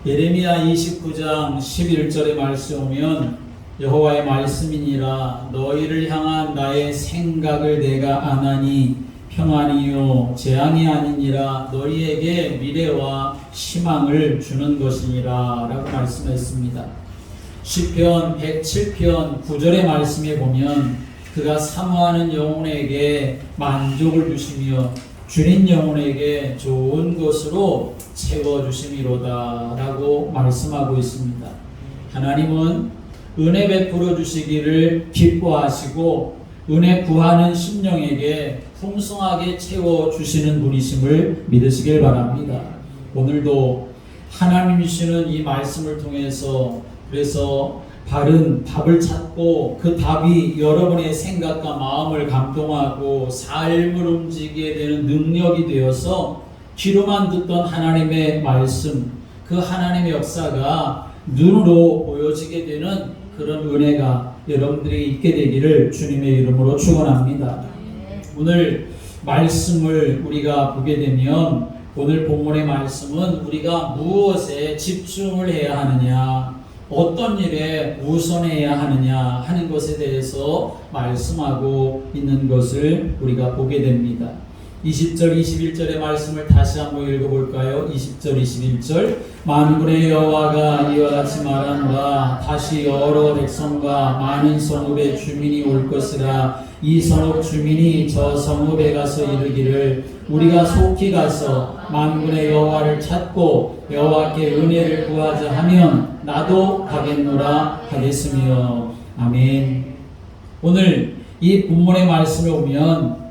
예레미야 29장 11절의 말씀 오면 여호와의 말씀이니라 너희를 향한 나의 생각을 내가 아나니 평안이요 재앙이 아니니라 너희에게 미래와 희망을 주는 것이니라 라고 말씀했습니다. 시편 107편 9절의 말씀에 보면 그가 사모하는 영혼에게 만족을 주시며 줄인 영혼에게 좋은 것으로 채워주심이로다 라고 말씀하고 있습니다. 하나님은 은혜 베풀어 주시기를 기뻐하시고 은혜 구하는 심령에게 풍성하게 채워주시는 분이심을 믿으시길 바랍니다. 오늘도 하나님이 주시는 이 말씀을 통해서 그래서 바른 답을 찾고 그 답이 여러분의 생각과 마음을 감동하고 삶을 움직이게 되는 능력이 되어서 귀로만 듣던 하나님의 말씀, 그 하나님의 역사가 눈으로 보여지게 되는 그런 은혜가 여러분들이 있게 되기를 주님의 이름으로 축원합니다. 오늘 말씀을 우리가 보게 되면 오늘 본문의 말씀은 우리가 무엇에 집중을 해야 하느냐, 어떤 일에 우선해야 하느냐 하는 것에 대해서 말씀하고 있는 것을 우리가 보게 됩니다. 20절 21절의 말씀을 다시 한번 읽어볼까요? 20절 21절 만군의 여호와가 이와 같이 말하노라 다시 여러 백성과 많은 성읍의 주민이 올 것이라 이 성읍 주민이 저 성읍에 가서 이르기를 우리가 속히 가서 만군의 여호와를 찾고 여호와께 은혜를 구하자 하면 나도 가겠노라 하겠으며 아멘. 오늘 이 본문의 말씀을 보면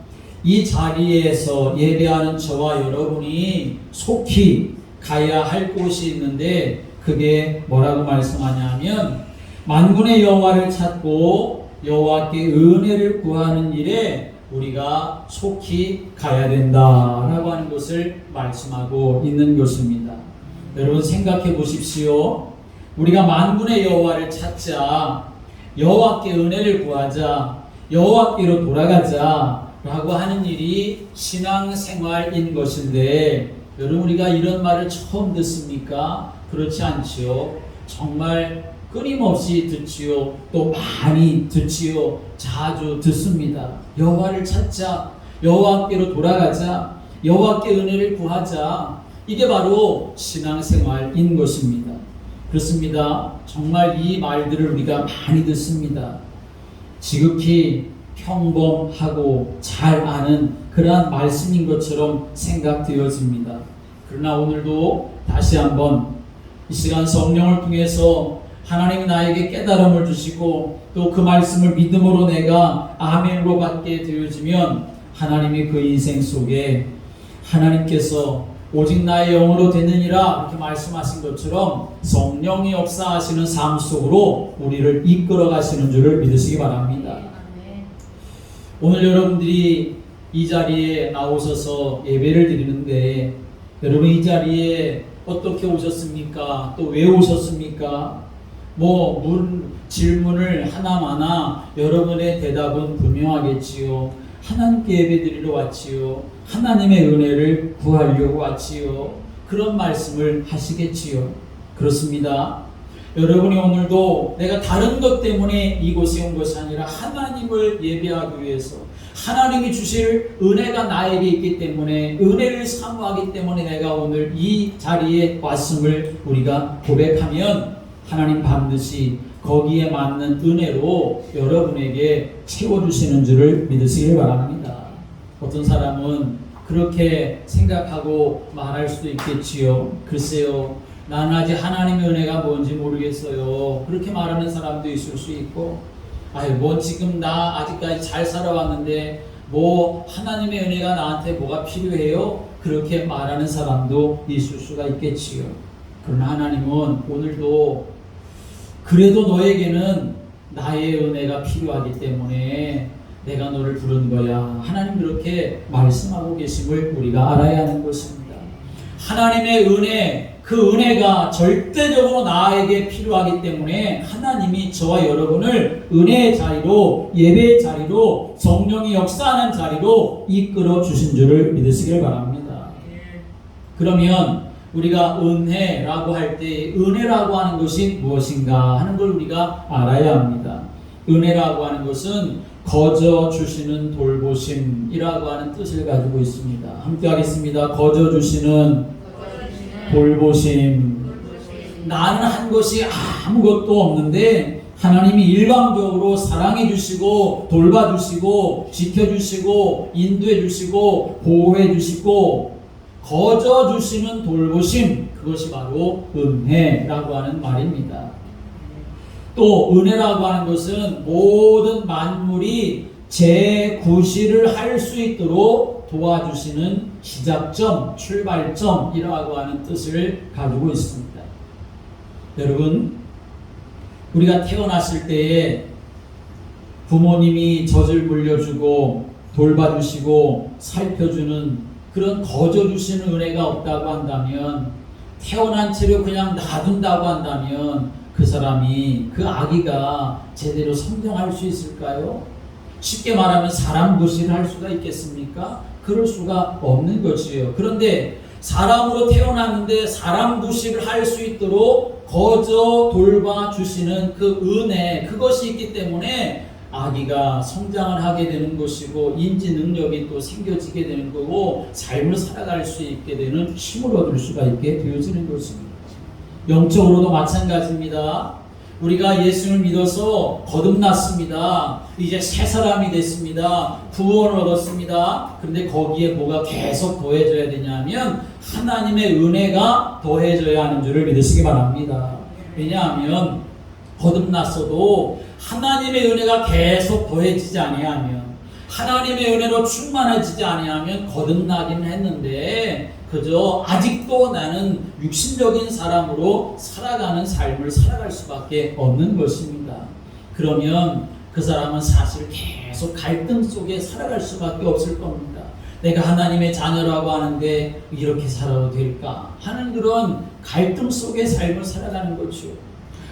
이 자리에서 예배하는 저와 여러분이 속히 가야 할 곳이 있는데 그게 뭐라고 말씀하냐면 만군의 여호와를 찾고 여호와께 은혜를 구하는 일에 우리가 속히 가야 된다라고 하는 것을 말씀하고 있는 것입니다. 여러분 생각해 보십시오. 우리가 만군의 여호와를 찾자, 여호와께 은혜를 구하자, 여호와께로 돌아가자 라고 하는 일이 신앙생활인 것인데 여러분 우리가 이런 말을 처음 듣습니까? 그렇지 않지요. 정말 끊임없이 듣지요. 또 많이 듣지요. 자주 듣습니다. 여호와를 찾자, 여호와께로 돌아가자, 여호와께 은혜를 구하자. 이게 바로 신앙생활인 것입니다. 그렇습니다. 정말 이 말들을 우리가 많이 듣습니다. 지극히 평범하고 잘 아는 그러한 말씀인 것처럼 생각되어집니다. 그러나 오늘도 다시 한번 이 시간 성령을 통해서 하나님이 나에게 깨달음을 주시고 또 그 말씀을 믿음으로 내가 아멘으로 받게 되어지면 하나님이 그 인생 속에 하나님께서 오직 나의 영으로 되느니라 이렇게 말씀하신 것처럼 성령이 역사하시는 삶 속으로 우리를 이끌어 가시는 줄을 믿으시기 바랍니다. 오늘 여러분들이 이 자리에 나오셔서 예배를 드리는데 여러분 이 자리에 어떻게 오셨습니까? 또 왜 오셨습니까? 질문을 하나마나 여러분의 대답은 분명하겠지요. 하나님께 예배드리러 왔지요. 하나님의 은혜를 구하려고 왔지요. 그런 말씀을 하시겠지요. 그렇습니다. 여러분이 오늘도 내가 다른 것 때문에 이곳에 온 것이 아니라 하나님을 예배하기 위해서 하나님이 주실 은혜가 나에게 있기 때문에 은혜를 사모하기 때문에 내가 오늘 이 자리에 왔음을 우리가 고백하면 하나님 반드시 거기에 맞는 은혜로 여러분에게 채워주시는 줄을 믿으시길 바랍니다. 어떤 사람은 그렇게 생각하고 말할 수도 있겠지요. 글쎄요, 나는 아직 하나님의 은혜가 뭔지 모르겠어요. 그렇게 말하는 사람도 있을 수 있고, 지금 나 아직까지 잘 살아왔는데 하나님의 은혜가 나한테 뭐가 필요해요? 그렇게 말하는 사람도 있을 수가 있겠지요. 그러나 하나님은 오늘도 그래도 너에게는 나의 은혜가 필요하기 때문에 내가 너를 부른 거야. 하나님 그렇게 말씀하고 계심을 우리가 알아야 하는 것입니다. 하나님의 은혜, 그 은혜가 절대적으로 나에게 필요하기 때문에 하나님이 저와 여러분을 은혜의 자리로, 예배의 자리로, 성령이 역사하는 자리로 이끌어 주신 줄을 믿으시길 바랍니다. 그러면 우리가 은혜라고 할 때 은혜라고 하는 것이 무엇인가 하는 걸 우리가 알아야 합니다. 은혜라고 하는 것은 거저 주시는 돌보심이라고 하는 뜻을 가지고 있습니다. 함께 하겠습니다. 거저 주시는 돌보심. 나는 한 것이 아무것도 없는데 하나님이 일방적으로 사랑해 주시고 돌봐 주시고 지켜 주시고 인도해 주시고 보호해 주시고 거저 주시는 돌보심, 그것이 바로 은혜라고 하는 말입니다. 또 은혜라고 하는 것은 모든 만물이 재구실을 할 수 있도록 도와주시는 시작점, 출발점이라고 하는 뜻을 가지고 있습니다. 여러분, 우리가 태어났을 때에 부모님이 젖을 물려주고 돌봐주시고 살펴주는 그런 거저주시는 은혜가 없다고 한다면, 태어난 채로 그냥 놔둔다고 한다면 그 사람이, 그 아기가 제대로 성장할 수 있을까요? 쉽게 말하면 사람 구실을 할 수가 있겠습니까? 그럴 수가 없는 것이에요. 그런데 사람으로 태어났는데 사람 구실을 할 수 있도록 거저 돌봐주시는 그 은혜, 그것이 있기 때문에 아기가 성장을 하게 되는 것이고 인지 능력이 또 생겨지게 되는 거고 삶을 살아갈 수 있게 되는 힘을 얻을 수가 있게 되어지는 것입니다. 영적으로도 마찬가지입니다. 우리가 예수를 믿어서 거듭났습니다. 이제 새 사람이 됐습니다. 구원을 얻었습니다. 그런데 거기에 뭐가 계속 더해져야 되냐면 하나님의 은혜가 더해져야 하는 줄을 믿으시기 바랍니다. 왜냐하면 거듭났어도 하나님의 은혜가 계속 더해지지 아니하면, 하나님의 은혜로 충만해지지 아니하면 거듭나긴 했는데 그저 아직도 나는 육신적인 사람으로 살아가는 삶을 살아갈 수밖에 없는 것입니다. 그러면 그 사람은 사실 계속 갈등 속에 살아갈 수밖에 없을 겁니다. 내가 하나님의 자녀라고 하는데 이렇게 살아도 될까 하는 그런 갈등 속의 삶을 살아가는 거죠.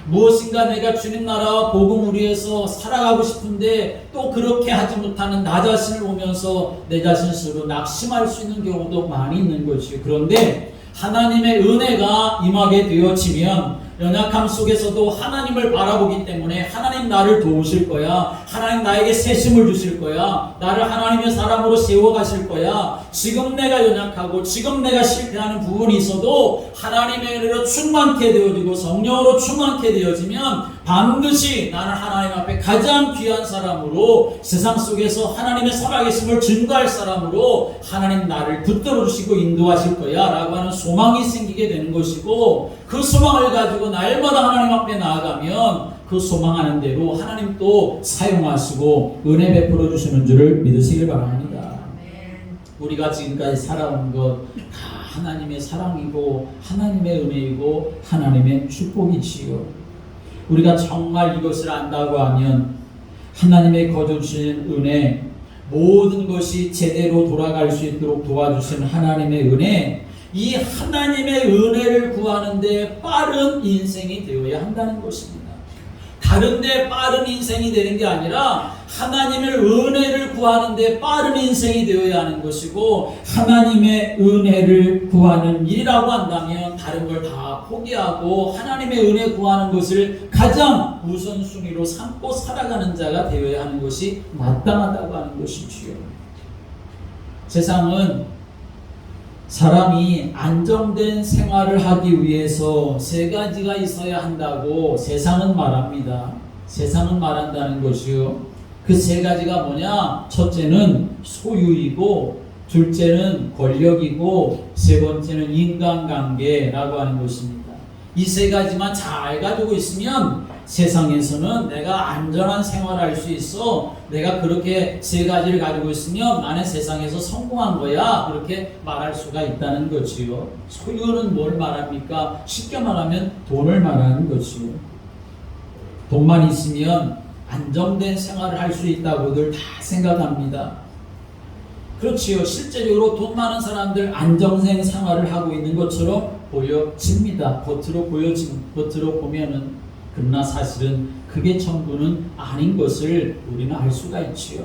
무엇인가 내가 주님 나라와 복음을 위해서 살아가고 싶은데 또 그렇게 하지 못하는 나 자신을 보면서 내 자신 스스로 낙심할 수 있는 경우도 많이 있는 것이요. 그런데 하나님의 은혜가 임하게 되어지면 연약함 속에서도 하나님을 바라보기 때문에 하나님 나를 도우실 거야. 하나님 나에게 새심을 주실 거야. 나를 하나님의 사람으로 세워가실 거야. 지금 내가 연약하고 지금 내가 실패하는 부분이 있어도 하나님의 은혜로 충만케 되어지고 성령으로 충만케 되어지면 반드시 나는 하나님 앞에 가장 귀한 사람으로, 세상 속에서 하나님의 살아계심을 증거할 사람으로 하나님 나를 붙들어 주시고 인도하실 거야 라고 하는 소망이 생기게 되는 것이고, 그 소망을 가지고 날마다 하나님 앞에 나아가면 그 소망하는 대로 하나님 또 사용하시고 은혜 베풀어 주시는 줄을 믿으시길 바랍니다. 우리가 지금까지 살아온 것 다 하나님의 사랑이고 하나님의 은혜이고 하나님의 축복이지요. 우리가 정말 이것을 안다고 하면 하나님의 거저주시는 은혜, 모든 것이 제대로 돌아갈 수 있도록 도와주시는 하나님의 은혜, 이 하나님의 은혜를 구하는데 빠른 인생이 되어야 한다는 것입니다. 다른데 빠른 인생이 되는 게 아니라 하나님의 은혜를 구하는데 빠른 인생이 되어야 하는 것이고, 하나님의 은혜를 구하는 일이라고 한다면 다른 걸 다 포기하고 하나님의 은혜 구하는 것을 가장 우선순위로 삼고 살아가는 자가 되어야 하는 것이 마땅하다고 하는 것이지요. 세상은 사람이 안정된 생활을 하기 위해서 세 가지가 있어야 한다고 세상은 말합니다. 세상은 말한다는 것이요. 그 세 가지가 뭐냐? 첫째는 소유이고, 둘째는 권력이고, 세 번째는 인간관계라고 하는 것입니다. 이 세 가지만 잘 가지고 있으면 세상에서는 내가 안전한 생활을 할 수 있어, 내가 그렇게 세 가지를 가지고 있으면 나는 세상에서 성공한 거야, 그렇게 말할 수가 있다는 거지요. 소유는 뭘 말합니까? 쉽게 말하면 돈을 말하는 거지요. 돈만 있으면 안정된 생활을 할 수 있다고들 다 생각합니다. 그렇지요. 실제적으로 돈 많은 사람들 안정된 생활을 하고 있는 것처럼 보여집니다. 겉으로 보면은. 그러나 사실은 그게 전부는 아닌 것을 우리는 알 수가 있지요.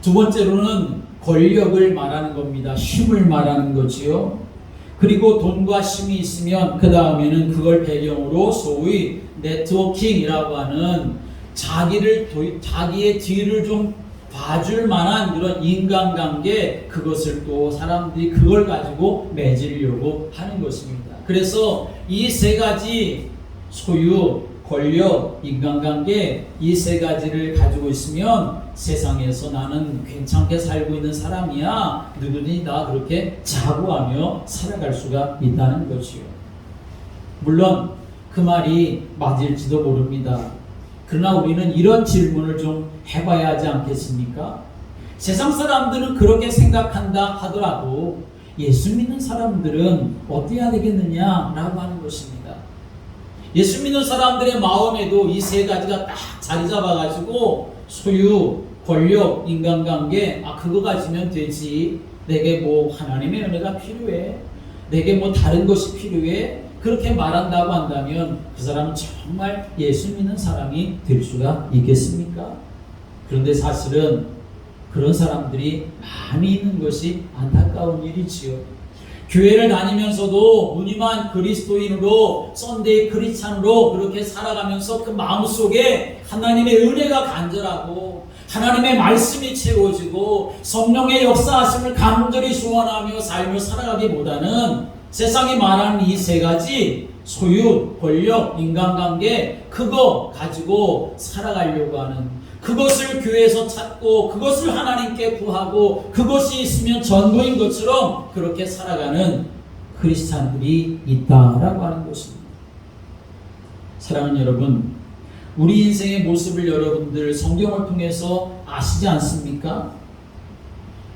두 번째로는 권력을 말하는 겁니다. 힘을 말하는 거지요. 그리고 돈과 힘이 있으면 그 다음에는 그걸 배경으로 소위 네트워킹이라고 하는 자기의 뒤를 좀 봐줄 만한 그런 인간관계, 그것을 또 사람들이 그걸 가지고 맺으려고 하는 것입니다. 그래서 이 세 가지, 소유, 권력, 인간관계, 이 세 가지를 가지고 있으면 세상에서 나는 괜찮게 살고 있는 사람이야, 누구든지 다 그렇게 자부하며 살아갈 수가 있다는 것이요. 물론 그 말이 맞을지도 모릅니다. 그러나 우리는 이런 질문을 좀 해봐야 하지 않겠습니까? 세상 사람들은 그렇게 생각한다 하더라도 예수 믿는 사람들은 어때야 되겠느냐라고 하는 것입니다. 예수 믿는 사람들의 마음에도 이 세 가지가 딱 자리 잡아가지고 소유, 권력, 인간관계, 그거 가지면 되지. 내게 뭐 하나님의 은혜가 필요해. 내게 뭐 다른 것이 필요해. 그렇게 말한다고 한다면 그 사람은 정말 예수 믿는 사람이 될 수가 있겠습니까? 그런데 사실은 그런 사람들이 많이 있는 것이 안타까운 일이지요. 교회를 다니면서도 무늬만 그리스도인으로, 썬데이 크리스찬으로 그렇게 살아가면서 그 마음속에 하나님의 은혜가 간절하고 하나님의 말씀이 채워지고 성령의 역사하심을 간절히 소원하며 삶을 살아가기보다는 세상이 말하는 이 세 가지, 소유, 권력, 인간관계, 그거 가지고 살아가려고 하는, 그것을 교회에서 찾고 그것을 하나님께 구하고 그것이 있으면 전부인 것처럼 그렇게 살아가는 크리스찬들이 있다라고 하는 것입니다. 사랑하는 여러분, 우리 인생의 모습을 여러분들 성경을 통해서 아시지 않습니까?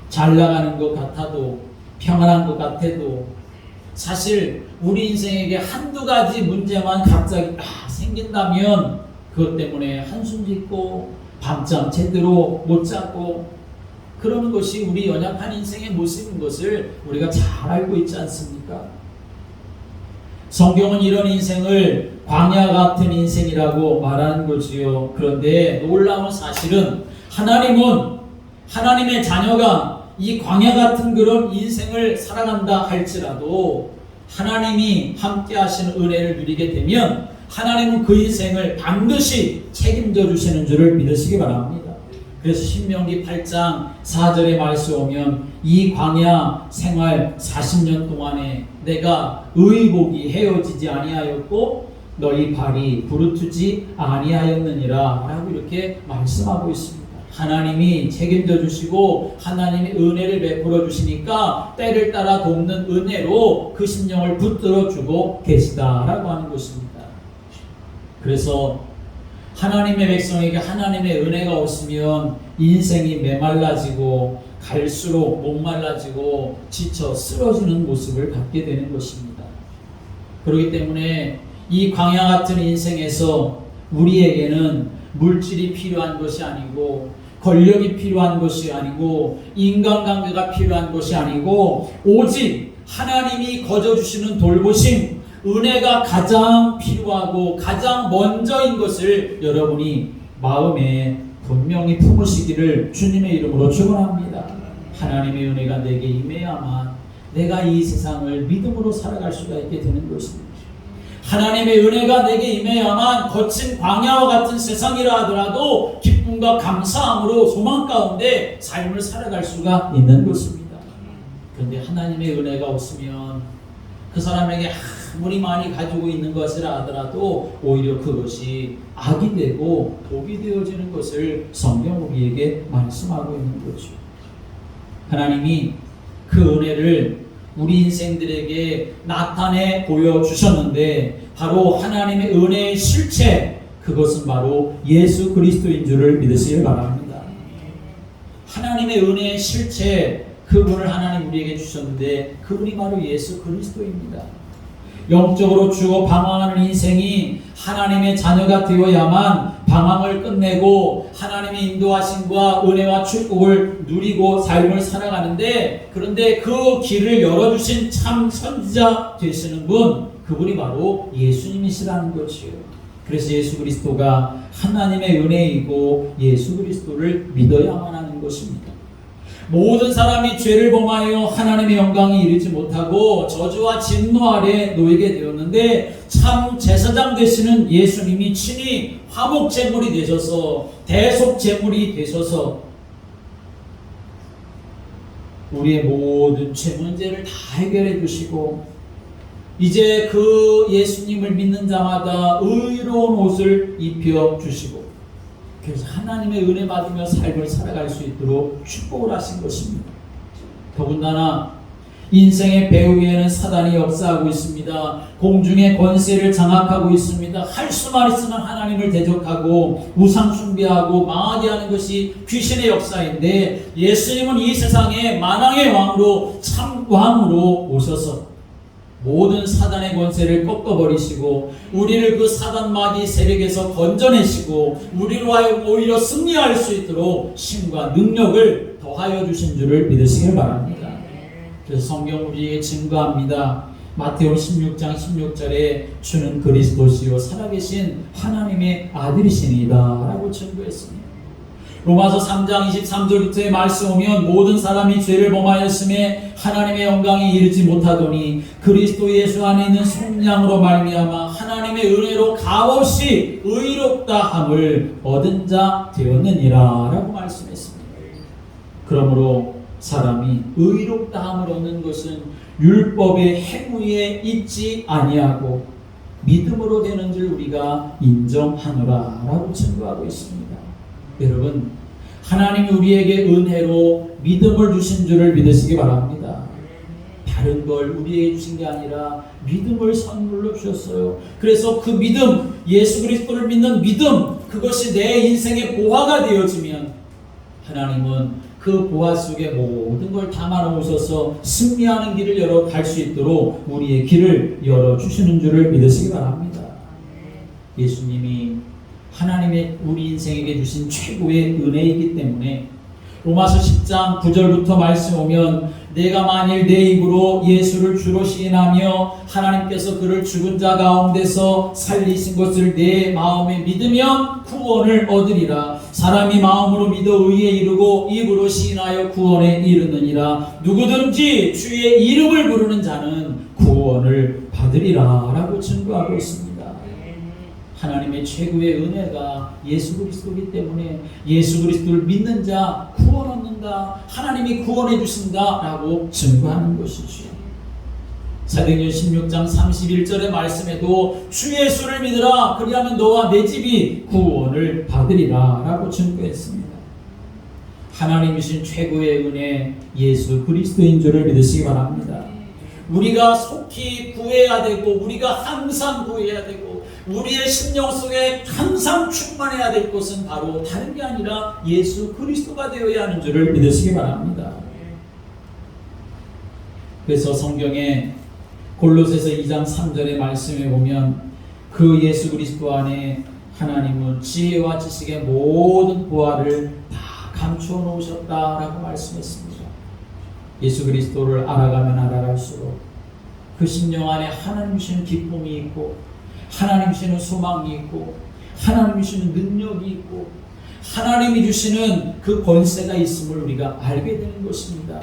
잘 나가는 것 같아도, 평안한 것 같아도, 사실 우리 인생에게 한두 가지 문제만 갑자기 생긴다면 그것 때문에 한숨 짓고 밤잠 제대로 못 자고 그러는 것이 우리 연약한 인생의 모습인 것을 우리가 잘 알고 있지 않습니까? 성경은 이런 인생을 광야 같은 인생이라고 말하는 거지요. 그런데 놀라운 사실은 하나님은, 하나님의 자녀가 이 광야 같은 그런 인생을 살아간다 할지라도 하나님이 함께 하시는 은혜를 누리게 되면 하나님은 그 인생을 반드시 책임져 주시는 줄을 믿으시기 바랍니다. 그래서 신명기 8장 4절의 말씀 오면 이 광야 생활 40년 동안에 내가 의복이 헤어지지 아니하였고 너희 발이 부르트지 아니하였느니라 라고 이렇게 말씀하고 있습니다. 하나님이 책임져 주시고 하나님의 은혜를 베풀어 주시니까 때를 따라 돕는 은혜로 그 심령을 붙들어 주고 계시다라고 하는 것입니다. 그래서 하나님의 백성에게 하나님의 은혜가 없으면 인생이 메말라지고 갈수록 목말라지고 지쳐 쓰러지는 모습을 갖게 되는 것입니다. 그렇기 때문에 이 광야 같은 인생에서 우리에게는 물질이 필요한 것이 아니고 권력이 필요한 것이 아니고 인간관계가 필요한 것이 아니고 오직 하나님이 거저주시는 돌보심, 은혜가 가장 필요하고 가장 먼저인 것을 여러분이 마음에 분명히 품으시기를 주님의 이름으로 축원합니다. 하나님의 은혜가 내게 임해야만 내가 이 세상을 믿음으로 살아갈 수가 있게 되는 것입니다. 하나님의 은혜가 내게 임해야만 거친 광야와 같은 세상이라 하더라도 기쁨과 감사함으로 소망 가운데 삶을 살아갈 수가 있는 것입니다. 그런데 하나님의 은혜가 없으면 그 사람에게 아무리 많이 가지고 있는 것이라 하더라도 오히려 그것이 악이 되고 독이 되어지는 것을 성경 우리에게 말씀하고 있는 거죠. 하나님이 그 은혜를 우리 인생들에게 나타내 보여주셨는데 바로 하나님의 은혜의 실체, 그것은 바로 예수 그리스도인 줄을 믿으시길 바랍니다. 하나님의 은혜의 실체, 그분을 하나님 우리에게 주셨는데 그분이 바로 예수 그리스도입니다. 영적으로 주어 방황하는 인생이 하나님의 자녀가 되어야만 방황을 끝내고 하나님의 인도하심과 은혜와 축복을 누리고 삶을 살아가는데, 그런데 그 길을 열어주신 참 선지자 되시는 분, 그분이 바로 예수님이시라는 것이에요. 그래서 예수 그리스도가 하나님의 은혜이고 예수 그리스도를 믿어야만 하는 것입니다. 모든 사람이 죄를 범하여 하나님의 영광에 이르지 못하고 저주와 진노 아래 놓이게 되었는데 참 제사장 되시는 예수님이 친히 화목 제물이 되셔서 대속 제물이 되셔서 우리의 모든 죄 문제를 다 해결해 주시고 이제 그 예수님을 믿는 자마다 의로운 옷을 입혀 주시고 그래서 하나님의 은혜 받으며 삶을 살아갈 수 있도록 축복을 하신 것입니다. 더군다나 인생의 배후 위에는 사단이 역사하고 있습니다. 공중의 권세를 장악하고 있습니다. 할 수만 있으면 하나님을 대적하고 우상 숭배하고 망하게 하는 것이 귀신의 역사인데 예수님은 이 세상에 만왕의 왕으로 참 왕으로 오셔서 모든 사단의 권세를 꺾어버리시고 우리를 그 사단 마귀 세력에서 건져내시고 우리로 하여금 오히려 승리할 수 있도록 힘과 능력을 더하여 주신 줄을 믿으시길 바랍니다. 그래서 성경 우리에게 증거합니다. 마태복음 16장 16절에 주는 그리스도시요 살아계신 하나님의 아들이시니이다 라고 증거했습니다. 로마서 3장 23절부터의 말씀 오면 모든 사람이 죄를 범하였음에 하나님의 영광에 이르지 못하더니 그리스도 예수 안에 있는 속량으로 말미암아 하나님의 은혜로 값없이 의롭다 함을 얻은 자 되었느니라 라고 말씀했습니다. 그러므로 사람이 의롭다 함을 얻는 것은 율법의 행위에 있지 아니하고 믿음으로 되는 줄 우리가 인정하노라 라고 증거하고 있습니다. 여러분, 하나님이 우리에게 은혜로 믿음을 주신 줄을 믿으시기 바랍니다. 다른 걸 우리에게 주신 게 아니라 믿음을 선물로 주셨어요. 그래서 그 믿음, 예수 그리스도를 믿는 믿음, 그것이 내 인생의 보화가 되어지면 하나님은 그 보화 속에 모든 걸 담아놓으셔서 승리하는 길을 열어갈 수 있도록 우리의 길을 열어주시는 줄을 믿으시기 바랍니다. 예수님이 하나님의 우리 인생에게 주신 최고의 은혜이기 때문에 로마서 10장 9절부터 말씀 오면 내가 만일 내 입으로 예수를 주로 시인하며 하나님께서 그를 죽은 자 가운데서 살리신 것을 내 마음에 믿으면 구원을 얻으리라. 사람이 마음으로 믿어 의에 이르고 입으로 시인하여 구원에 이르느니라. 누구든지 주의 이름을 부르는 자는 구원을 받으리라 라고 증거하고 있습니다. 하나님의 최고의 은혜가 예수 그리스도이기 때문에 예수 그리스도를 믿는 자 구원 얻는다. 하나님이 구원해 주신다 라고 증거하는 것이죠. 사도행전 16장 31절의 말씀에도 주 예수를 믿으라 그리하면 너와 내 집이 구원을 받으리라 라고 증거했습니다. 하나님이신 최고의 은혜 예수 그리스도인 줄을 믿으시기 바랍니다. 우리가 속히 구해야 되고 우리가 항상 구해야 되고 우리의 심령 속에 항상 충만해야 될 것은 바로 다른 게 아니라 예수 그리스도가 되어야 하는 줄을 믿으시기 바랍니다. 그래서 성경에 골로새서 2장 3절의 말씀에 보면 그 예수 그리스도 안에 하나님은 지혜와 지식의 모든 보화를 다 감추어 놓으셨다라고 말씀했습니다. 예수 그리스도를 알아가면 알아갈수록 그 심령 안에 하나님 주시는 기쁨이 있고 하나님 주시는 소망이 있고 하나님 주시는 능력이 있고 하나님이 주시는 그 권세가 있음을 우리가 알게 되는 것입니다.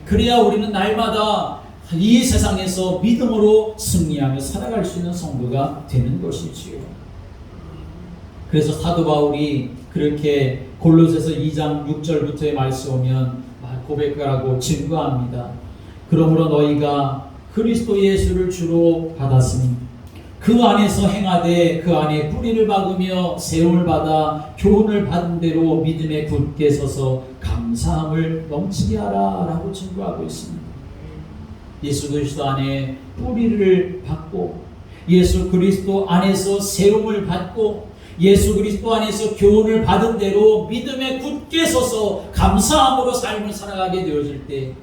그래야 우리는 날마다 이 세상에서 믿음으로 승리하며 살아갈 수 있는 성도가 되는 것이지요. 그래서 사도 바울이 그렇게 골로새서 2장 6절부터의 말씀 오면 고백하고 증거합니다. 그러므로 너희가 그리스도 예수를 주로 받았으니 그 안에서 행하되 그 안에 뿌리를 박으며 세움을 받아 교훈을 받은 대로 믿음에 굳게 서서 감사함을 넘치게 하라 라고 증거하고 있습니다. 예수 그리스도 안에 뿌리를 받고 예수 그리스도 안에서 세움을 받고 예수 그리스도 안에서 교훈을 받은 대로 믿음에 굳게 서서 감사함으로 삶을 살아가게 되어질 때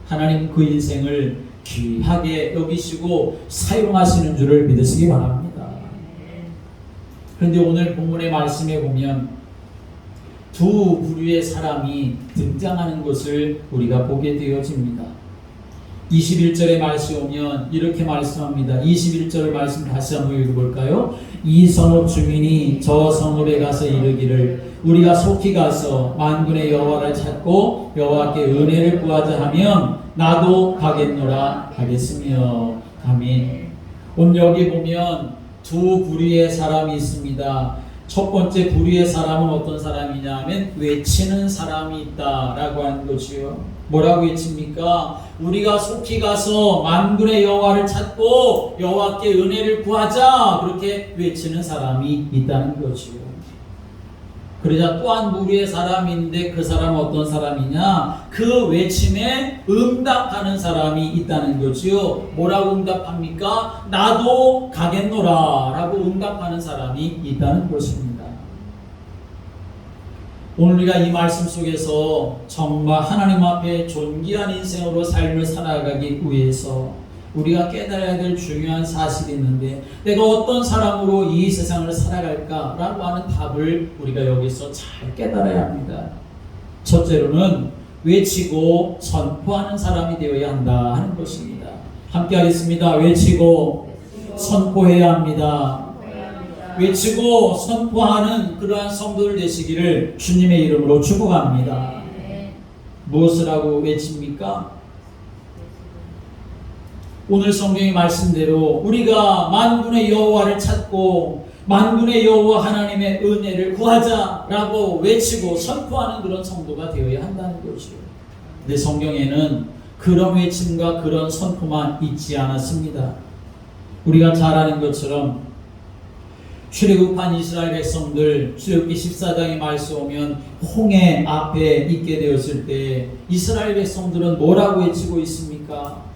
하나님 그 인생을 귀하게 여기시고 사용하시는 줄을 믿으시기 바랍니다. 그런데 오늘 본문의 말씀에 보면 두 부류의 사람이 등장하는 것을 우리가 보게 되어집니다. 21절의 말씀이 오면 이렇게 말씀합니다. 21절 말씀 다시 한번 읽어볼까요? 이 성읍 주민이 저 성읍에 가서 이르기를 우리가 속히 가서 만군의 여호와를 찾고 여호와께 은혜를 구하자 하면 나도 가겠노라 하겠으며. 아멘. 오늘 여기 보면 두 부류의 사람이 있습니다. 첫 번째 부류의 사람은 어떤 사람이냐 하면 외치는 사람이 있다라고 하는 거지요. 뭐라고 외칩니까? 우리가 속히 가서 만군의 여호와를 찾고 여호와께 은혜를 구하자, 그렇게 외치는 사람이 있다는 거지요. 그러자 또 한 부류의 사람인데 그 사람은 어떤 사람이냐? 그 외침에 응답하는 사람이 있다는 거지요. 뭐라고 응답합니까? 나도 가겠노라 라고 응답하는 사람이 있다는 것입니다. 오늘 우리가 이 말씀 속에서 정말 하나님 앞에 존귀한 인생으로 삶을 살아가기 위해서 우리가 깨달아야 될 중요한 사실이 있는데, 내가 어떤 사람으로 이 세상을 살아갈까라고 하는 답을 우리가 여기서 잘 깨달아야 합니다. 첫째로는 외치고 선포하는 사람이 되어야 한다 하는 것입니다. 함께 하겠습니다. 외치고 선포해야 합니다. 외치고 선포하는 그러한 성도들 되시기를 주님의 이름으로 축복합니다. 무엇을 하고 외칩니까? 오늘 성경의 말씀대로 우리가 만군의 여호와를 찾고 만군의 여호와 하나님의 은혜를 구하자라고 외치고 선포하는 그런 성도가 되어야 한다는 것이요. 근데 성경에는 그런 외침과 그런 선포만 있지 않았습니다. 우리가 잘 아는 것처럼 출애굽한 이스라엘 백성들, 출애굽기 14장의 말씀 오면 홍해 앞에 있게 되었을 때 이스라엘 백성들은 뭐라고 외치고 있습니까?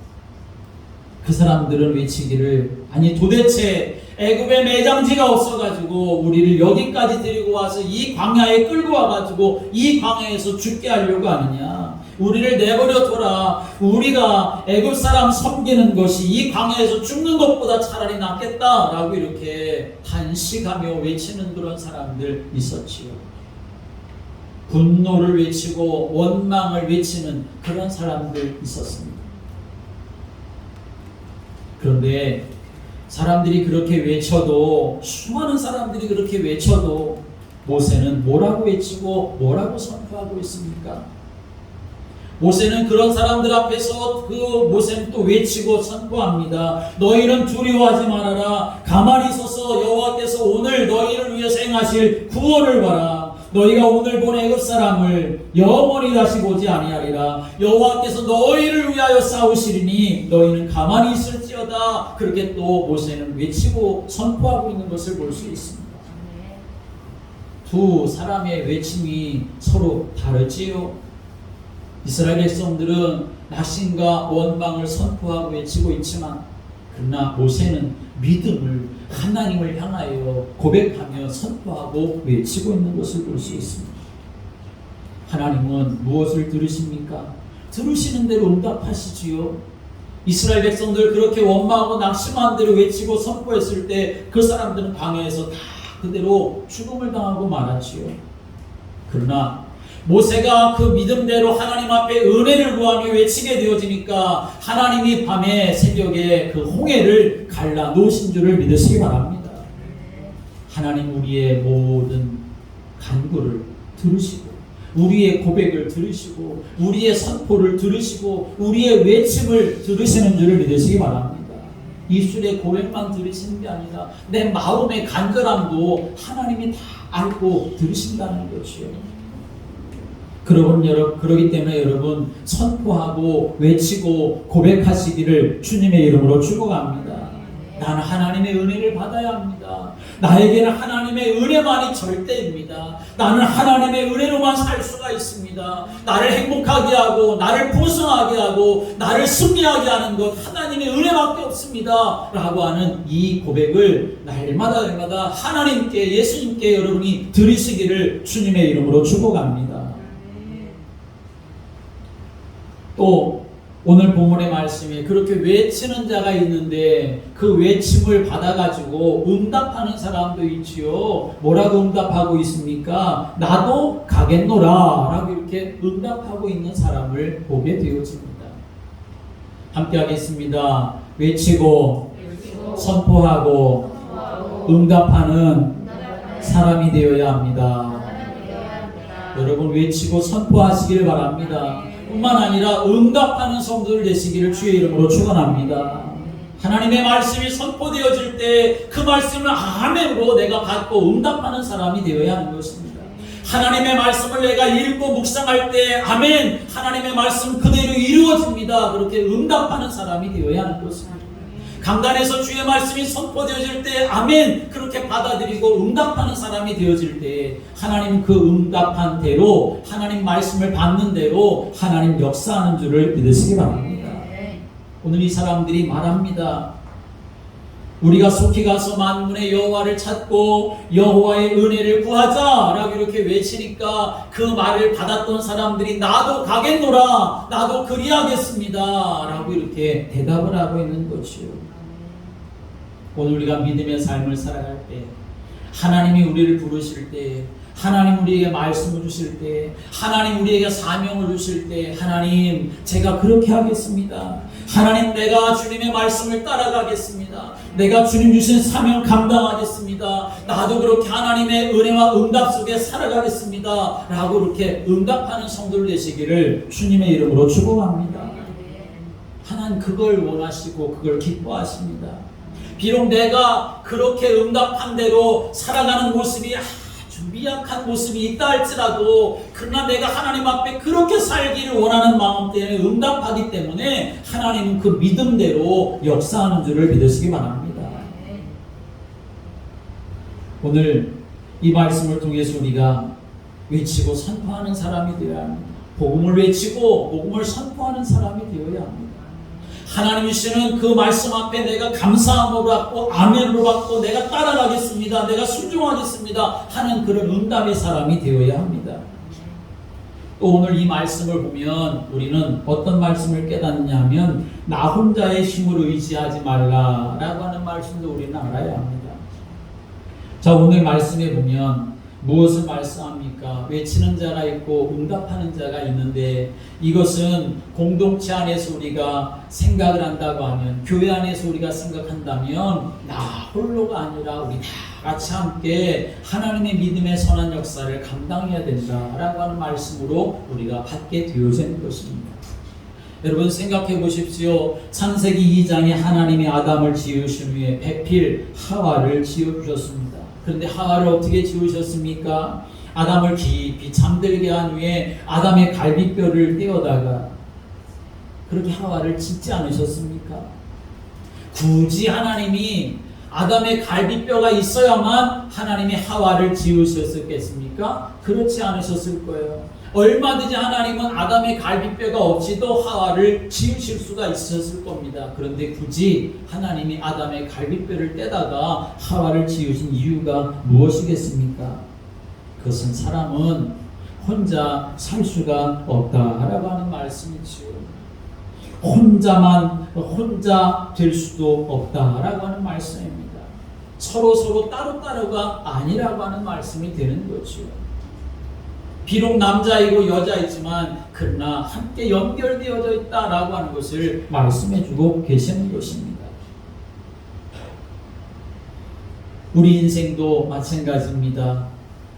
그 사람들은 외치기를, 아니 도대체 애굽에 매장지가 없어가지고 우리를 여기까지 데리고 와서 이 광야에 끌고 와가지고 이 광야에서 죽게 하려고 하느냐? 우리를 내버려 둬라. 우리가 애굽 사람 섬기는 것이 이 광야에서 죽는 것보다 차라리 낫겠다라고 이렇게 단식하며 외치는 그런 사람들 있었지요. 분노를 외치고 원망을 외치는 그런 사람들 있었습니다. 그런데 사람들이 그렇게 외쳐도, 수많은 사람들이 그렇게 외쳐도 모세는 뭐라고 외치고 뭐라고 선포하고 있습니까? 모세는 그런 사람들 앞에서 모세는 또 외치고 선포합니다. 너희는 두려워하지 말아라. 가만히 서서 여호와께서 오늘 너희를 위해서 행하실 구원을 봐라. 너희가 오늘 본 애굽 사람을 영원히 다시 보지 아니하리라. 여호와께서 너희를 위하여 싸우시리니 너희는 가만히 있을지어다. 그렇게 또 모세는 외치고 선포하고 있는 것을 볼 수 있습니다. 두 사람의 외침이 서로 다르지요. 이스라엘 백성들은 낙심과 원망을 선포하고 외치고 있지만, 그러나 모세는 믿음을, 하나님을 향하여 고백하며 선포하고 외치고 있는 것을 볼 수 있습니다. 하나님은 무엇을 들으십니까? 들으시는 대로 응답하시지요. 이스라엘 백성들 그렇게 원망하고 낙심한 대로 외치고 선포했을 때 그 사람들은 광야에서 다 그대로 죽음을 당하고 말았지요. 그러나 모세가 그 믿음대로 하나님 앞에 은혜를 구하며 외치게 되어지니까 하나님이 밤에 새벽에 그 홍해를 갈라 놓으신 줄을 믿으시기 바랍니다. 하나님 우리의 모든 간구를 들으시고 우리의 고백을 들으시고 우리의 선포를 들으시고 우리의 외침을 들으시는 줄을 믿으시기 바랍니다. 입술의 고백만 들으시는 게 아니라 내 마음의 간절함도 하나님이 다 알고 들으신다는 것이요. 그러기 때문에 여러분 선포하고 외치고 고백하시기를 주님의 이름으로 축복합니다. 나는 하나님의 은혜를 받아야 합니다. 나에게는 하나님의 은혜만이 절대입니다. 나는 하나님의 은혜로만 살 수가 있습니다. 나를 행복하게 하고 나를 풍성하게 하고 나를 승리하게 하는 것 하나님의 은혜밖에 없습니다 라고 하는 이 고백을 날마다 하나님께, 예수님께 여러분이 들으시기를 주님의 이름으로 축복합니다. 또 오늘 본문의 말씀에 그렇게 외치는 자가 있는데 그 외침을 받아가지고 응답하는 사람도 있지요. 뭐라고 응답하고 있습니까? 나도 가겠노라 라고 이렇게 응답하고 있는 사람을 보게 되어집니다. 함께 하겠습니다. 외치고 선포하고 응답하는 사람이 되어야 합니다. 여러분 외치고 선포하시길 바랍니다. 뿐만 아니라 응답하는 성도들 되시기를 주의 이름으로 축원합니다. 하나님의 말씀이 선포되어질 때 그 말씀을 아멘으로 내가 받고 응답하는 사람이 되어야 하는 것입니다. 하나님의 말씀을 내가 읽고 묵상할 때 아멘, 하나님의 말씀 그대로 이루어집니다. 그렇게 응답하는 사람이 되어야 하는 것입니다. 강단에서 주의 말씀이 선포되어질 때 아멘, 그렇게 받아들이고 응답하는 사람이 되어질 때 하나님 그 응답한 대로, 하나님 말씀을 받는 대로 하나님 역사하는 줄을 믿으시기 바랍니다. 오늘 이 사람들이 말합니다. 우리가 속히 가서 만군의 여호와를 찾고 여호와의 은혜를 구하자라고 이렇게 외치니까 그 말을 받았던 사람들이 나도 가겠노라, 나도 그리하겠습니다 라고 이렇게 대답을 하고 있는 것이요. 오늘 우리가 믿음의 삶을 살아갈 때, 하나님이 우리를 부르실 때, 하나님 우리에게 말씀을 주실 때, 하나님 우리에게 사명을 주실 때, 하나님 제가 그렇게 하겠습니다. 하나님 내가 주님의 말씀을 따라가겠습니다. 내가 주님 주신 사명을 감당하겠습니다. 나도 그렇게 하나님의 은혜와 응답 속에 살아가겠습니다 라고 이렇게 응답하는 성도들 되시기를 주님의 이름으로 축원합니다. 하나님 그걸 원하시고 그걸 기뻐하십니다. 비록 내가 그렇게 응답한 대로 살아가는 모습이 아주 미약한 모습이 있다 할지라도, 그러나 내가 하나님 앞에 그렇게 살기를 원하는 마음 때문에 응답하기 때문에 하나님은 그 믿음대로 역사하는 줄을 믿으시기 바랍니다. 오늘 이 말씀을 통해서 우리가 외치고 선포하는 사람이 되어야 합니다. 복음을 외치고 복음을 선포하는 사람이 되어야 합니다. 하나님이 주시는 그 말씀 앞에 내가 감사함으로 받고 아멘으로 받고 내가 따라가겠습니다, 내가 순종하겠습니다 하는 그런 응답의 사람이 되어야 합니다. 또 오늘 이 말씀을 보면 우리는 어떤 말씀을 깨닫느냐 하면 나 혼자의 힘을 의지하지 말라라고 하는 말씀도 우리는 알아야 합니다. 자, 오늘 말씀에 보면 무엇을 말씀합니까? 외치는 자가 있고 응답하는 자가 있는데, 이것은 공동체 안에서 우리가 생각을 한다고 하면, 교회 안에서 우리가 생각한다면 나 홀로가 아니라 우리 다 같이 함께 하나님의 믿음의 선한 역사를 감당해야 된다라고 하는 말씀으로 우리가 받게 되어지는 것입니다. 여러분 생각해 보십시오. 창세기 2장에 하나님이 아담을 지으신 후에 배필 하와를 지어주셨습니다. 그런데 하와를 어떻게 지으셨습니까? 아담을 깊이 잠들게 한 후에 아담의 갈비뼈를 떼어다가 그렇게 하와를 짓지 않으셨습니까? 굳이 하나님이 아담의 갈비뼈가 있어야만 하나님이 하와를 지으셨겠습니까? 그렇지 않으셨을 거예요. 얼마든지 하나님은 아담의 갈비뼈가 없이도 하와를 지으실 수가 있었을 겁니다. 그런데 굳이 하나님이 아담의 갈비뼈를 떼다가 하와를 지으신 이유가 무엇이겠습니까? 그것은 사람은 혼자 살 수가 없다라고 하는 말씀이지요. 혼자 될 수도 없다라고 하는 말씀입니다. 서로 따로가 아니라고 하는 말씀이 되는 거죠. 비록 남자이고 여자이지만 그러나 함께 연결되어져 있다라고 하는 것을 말씀해주고 계시는 것입니다. 우리 인생도 마찬가지입니다.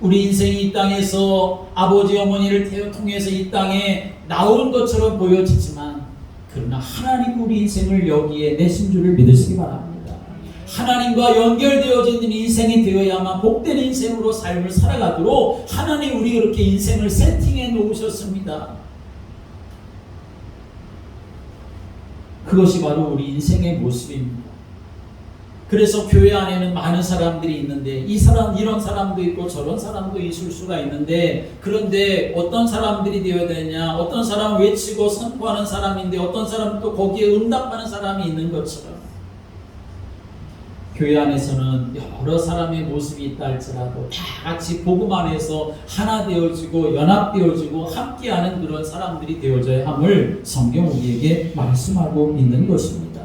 우리 인생이 이 땅에서 아버지 어머니를 통해서 이 땅에 나온 것처럼 보여지지만 그러나 하나님 우리 인생을 여기에 내신 줄을 믿으시기 바랍니다. 하나님과 연결되어진 인생이 되어야만 복된 인생으로 삶을 살아가도록 하나님 우리 이렇게 인생을 세팅해 놓으셨습니다. 그것이 바로 우리 인생의 모습입니다. 그래서 교회 안에는 많은 사람들이 있는데 이런 사람도 있고 저런 사람도 있을 수가 있는데, 그런데 어떤 사람들이 되어야 되냐, 어떤 사람은 외치고 선포하는 사람인데 어떤 사람은 또 거기에 응답하는 사람이 있는 것처럼 교회 안에서는 여러 사람의 모습이 있다 할지라도 다 같이 복음 안에서 하나 되어지고 연합되어지고 함께하는 그런 사람들이 되어져야 함을 성경 우리에게 말씀하고 있는 것입니다.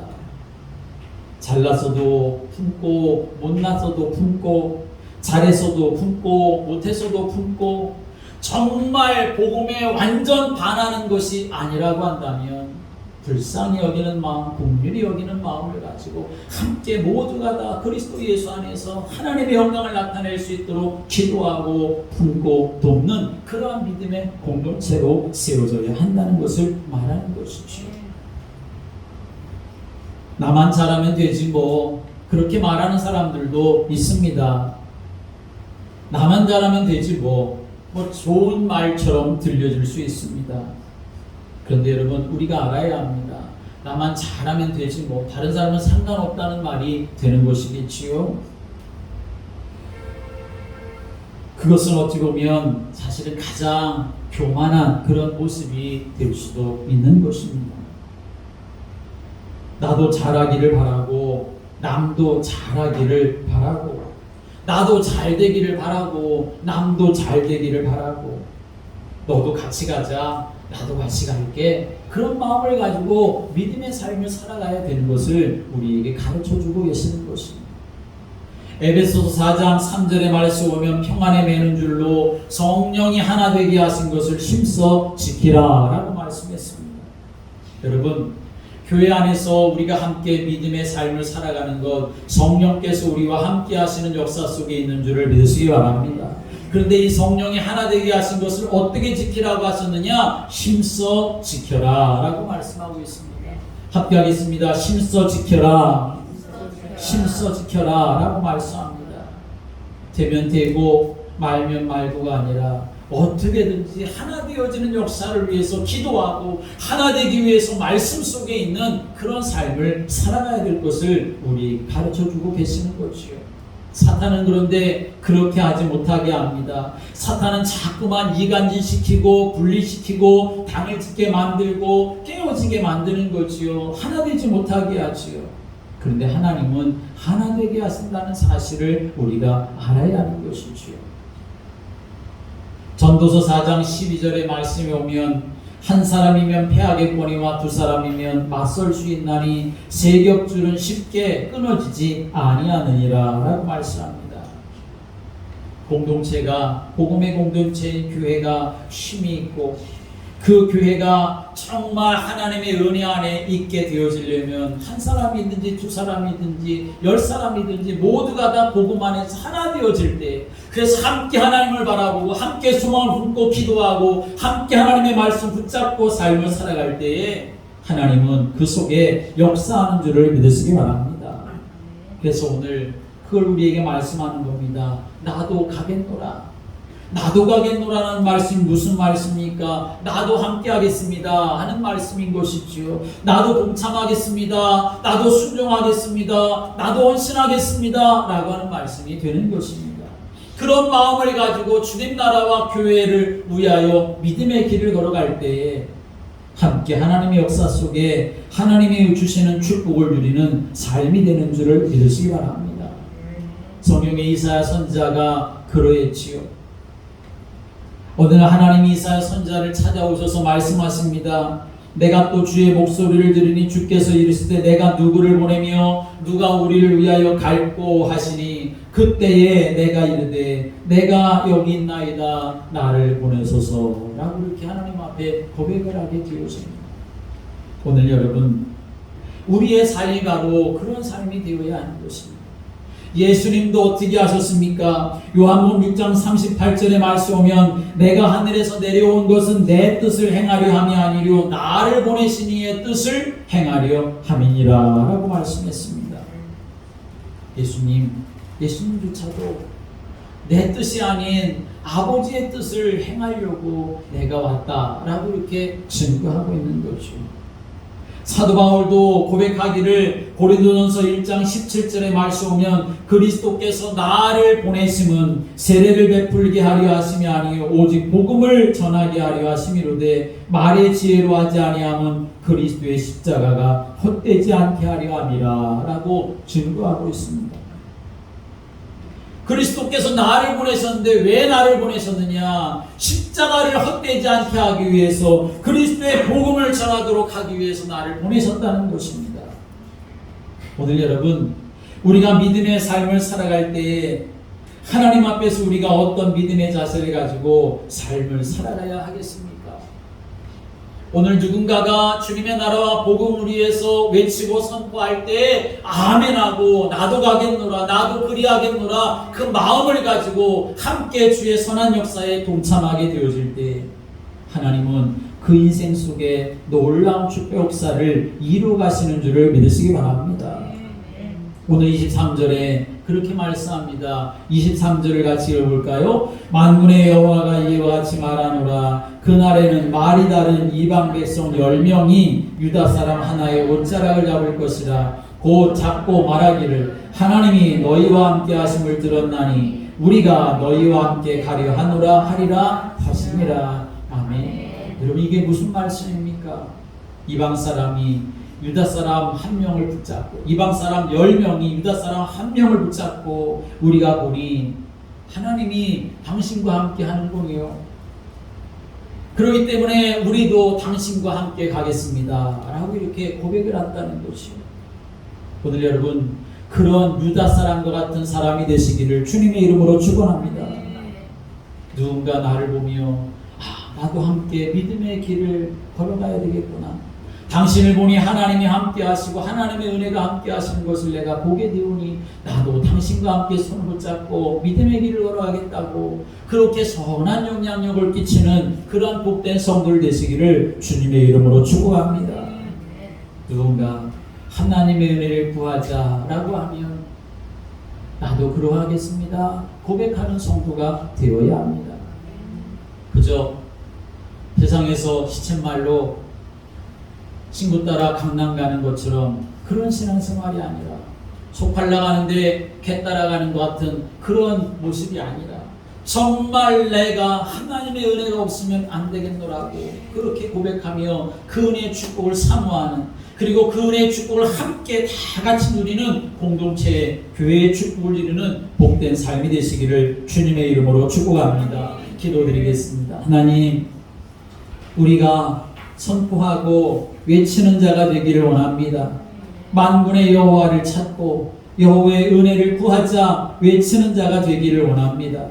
잘났어도 품고 못났어도 품고 잘했어도 품고 못했어도 품고 정말 복음에 완전 반하는 것이 아니라고 한다면 불쌍히 여기는 마음, 긍휼히 여기는 마음을 가지고 함께 모두가 다 그리스도 예수 안에서 하나님의 영광을 나타낼 수 있도록 기도하고 품고 돕는 그러한 믿음의 공동체로 세워져야 한다는 것을 말하는 것이죠. 나만 잘하면 되지 뭐, 그렇게 말하는 사람들도 있습니다. 나만 잘하면 되지 뭐 좋은 말처럼 들려줄 수 있습니다. 그런데 여러분, 우리가 알아야 합니다. 나만 잘하면 되지 뭐, 다른 사람은 상관없다는 말이 되는 것이겠지요. 그것은 어찌 보면 사실은 가장 교만한 그런 모습이 될 수도 있는 것입니다. 나도 잘하기를 바라고, 남도 잘하기를 바라고, 나도 잘 되기를 바라고, 남도 잘 되기를 바라고, 너도 같이 가자, 나도 같이 갈게, 그런 마음을 가지고 믿음의 삶을 살아가야 되는 것을 우리에게 가르쳐주고 계시는 것입니다. 에베소서 4장 3절의 말씀 보면 평안에 매는 줄로 성령이 하나 되게 하신 것을 힘써 지키라 라고 말씀했습니다. 여러분, 교회 안에서 우리가 함께 믿음의 삶을 살아가는 것, 성령께서 우리와 함께 하시는 역사 속에 있는 줄을 믿으시기 바랍니다. 그런데 이 성령이 하나 되게 하신 것을 어떻게 지키라고 하셨느냐? 힘써 지켜라 라고 말씀하고 있습니다. 합격하겠습니다. 힘써 지켜라, 힘써 지켜라 라고 말씀합니다. 되면 되고 말면 말고가 아니라 어떻게든지 하나 되어지는 역사를 위해서 기도하고 하나 되기 위해서 말씀 속에 있는 그런 삶을 살아가야 될 것을 우리 가르쳐주고 계시는 거지요. 사탄은 그런데 그렇게 하지 못하게 합니다. 사탄은 자꾸만 이간질시키고 분리시키고 당일짓게 만들고 깨어지게 만드는 거지요. 하나 되지 못하게 하지요. 그런데 하나님은 하나 되게 하신다는 사실을 우리가 알아야 하는 것이지요. 전도서 4장 12절의 말씀에 오면 한 사람이면 패하겠거니와 두 사람이면 맞설 수 있나니 세 겹줄은 쉽게 끊어지지 아니하느니라 라고 말씀합니다. 공동체가, 복음의 공동체인 교회가 힘이 있고 그 교회가 정말 하나님의 은혜 안에 있게 되어지려면 한 사람이든지 두 사람이든지 10사람이든지 모두가 다 복음 안에서 하나 되어질 때, 그래서 함께 하나님을 바라보고 함께 소망을 품고 기도하고 함께 하나님의 말씀 붙잡고 삶을 살아갈 때에 하나님은 그 속에 역사하는 줄을 믿으시기 바랍니다. 그래서 오늘 그걸 우리에게 말씀하는 겁니다. 나도 가겠노라. 나도 가겠노라는 말씀이 무슨 말씀입니까? 나도 함께 하겠습니다 하는 말씀인 것이지요. 나도 동참하겠습니다, 나도 순종하겠습니다, 나도 헌신하겠습니다 라고 하는 말씀이 되는 것입니다. 그런 마음을 가지고 주님 나라와 교회를 위하여 믿음의 길을 걸어갈 때에 함께 하나님의 역사 속에 하나님이 주시는 축복을 누리는 삶이 되는 줄을 믿으시기 바랍니다. 성경의 이사야 선지자가 그러했지요. 어느 날 하나님이 이사야 선지자를 찾아오셔서 말씀하십니다. 내가 또 주의 목소리를 들으니 주께서 이르시되 내가 누구를 보내며 누가 우리를 위하여 갈꼬 하시니 그때에 내가 이르되 내가 여기 있나이다 나를 보내소서 라고 이렇게 하나님 앞에 고백을 하게 되었습니다. 오늘 여러분, 우리의 삶이 바로 그런 삶이 되어야 하는 것입니다. 예수님도 어떻게 하셨습니까? 요한복음 6장 38절의 말씀 오면 내가 하늘에서 내려온 것은 내 뜻을 행하려 함이 아니요 나를 보내신 이의 뜻을 행하려 함이니라 라고 말씀했습니다. 예수님조차도 내 뜻이 아닌 아버지의 뜻을 행하려고 내가 왔다 라고 이렇게 증거하고 있는 거죠. 사도 바울도 고백하기를 고린도전서 1장 17절의 말씀 오면 그리스도께서 나를 보내심은 세례를 베풀게 하려 하심이 아니요 오직 복음을 전하게 하려 하심이로되 말의 지혜로 하지 아니함은 그리스도의 십자가가 헛되지 않게 하려 함이라 라고 증거하고 있습니다. 그리스도께서 나를 보내셨는데 왜 나를 보내셨느냐? 십자가를 헛되지 않게 하기 위해서, 그리스도의 복음을 전하도록 하기 위해서 나를 보내셨다는 것입니다. 오늘 여러분, 우리가 믿음의 삶을 살아갈 때에 하나님 앞에서 우리가 어떤 믿음의 자세를 가지고 삶을 살아가야 하겠습니까? 오늘 누군가가 주님의 나라와 복음을 위해서 외치고 선포할 때 아멘하고 나도 가겠노라, 나도 그리하겠노라, 그 마음을 가지고 함께 주의 선한 역사에 동참하게 되어질 때 하나님은 그 인생 속에 놀라운 축복 역사를 이루어 가시는 줄을 믿으시기 바랍니다. 오늘 23절에 그렇게 말씀합니다. 23절을 같이 읽어볼까요? 만군의 여호와가 이와 같이 말하노라. 그날에는 말이 다른 이방 백성 10명이 유다 사람 하나의 옷자락을 잡을 것이라. 곧 잡고 말하기를 하나님이 너희와 함께 하심을 들었나니 우리가 너희와 함께 가려 하노라 하리라 하시니라. 아멘. 여러분, 이게 무슨 말씀입니까? 이방 사람이 유다 사람 한 명을 붙잡고, 이방 사람 10명이 유다 사람 한 명을 붙잡고, 우리가 보니 하나님이 당신과 함께 하는군요. 그렇기 때문에 우리도 당신과 함께 가겠습니다 라고 이렇게 고백을 한다는 것이요. 오늘 여러분, 그런 유다 사람과 같은 사람이 되시기를 주님의 이름으로 축원합니다. 누군가 나를 보며 나도 함께 믿음의 길을 걸어가야 되겠구나, 당신을 보니 하나님이 함께 하시고 하나님의 은혜가 함께 하시는 것을 내가 보게 되오니 나도 당신과 함께 손을 붙잡고 믿음의 길을 걸어가겠다고, 그렇게 선한 영향력을 끼치는 그런 복된 성도들 되시기를 주님의 이름으로 축복합니다. 누군가 하나님의 은혜를 구하자라고 하면 나도 그러하겠습니다 고백하는 성도가 되어야 합니다. 그저 세상에서 시쳇말로 친구 따라 강남 가는 것처럼 그런 신앙생활이 아니라 소팔 나가는데 개 따라가는 것 같은 그런 모습이 아니라 정말 내가 하나님의 은혜가 없으면 안 되겠노라고 그렇게 고백하며 그 은혜의 축복을 사모하는, 그리고 그 은혜의 축복을 함께 다 같이 누리는 공동체의 교회의 축복을 이루는 복된 삶이 되시기를 주님의 이름으로 축복합니다. 기도드리겠습니다. 하나님, 우리가 선포하고 외치는 자가 되기를 원합니다. 만군의 여호와를 찾고 여호와의 은혜를 구하자 외치는 자가 되기를 원합니다.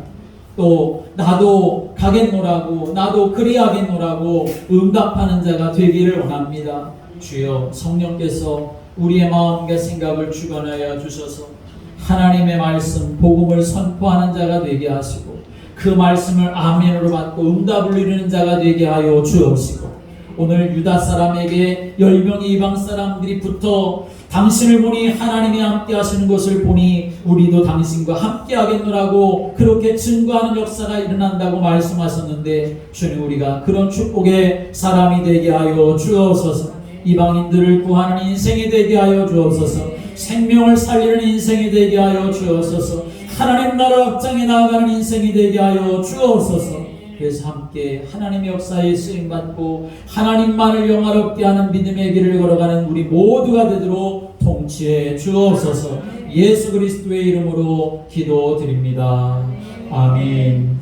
또 나도 가겠노라고, 나도 그리하겠노라고 응답하는 자가 되기를 원합니다. 주여, 성령께서 우리의 마음과 생각을 주관하여 주셔서 하나님의 말씀, 복음을 선포하는 자가 되게 하시고 그 말씀을 아멘으로 받고 응답을 이루는 자가 되게 하여 주옵시고, 오늘 유다 사람에게 10명의 이방 사람들이 붙어 당신을 보니 하나님이 함께 하시는 것을 보니 우리도 당신과 함께 하겠노라고 그렇게 증거하는 역사가 일어난다고 말씀하셨는데, 주님, 우리가 그런 축복의 사람이 되게 하여 주옵소서. 이방인들을 구하는 인생이 되게 하여 주옵소서. 생명을 살리는 인생이 되게 하여 주옵소서. 하나님 나라 확장해 나아가는 인생이 되게 하여 주옵소서. 그래서 함께 하나님의 역사에 쓰임받고 하나님만을 영화롭게 하는 믿음의 길을 걸어가는 우리 모두가 되도록 통치해 주옵소서. 예수 그리스도의 이름으로 기도드립니다. 아멘.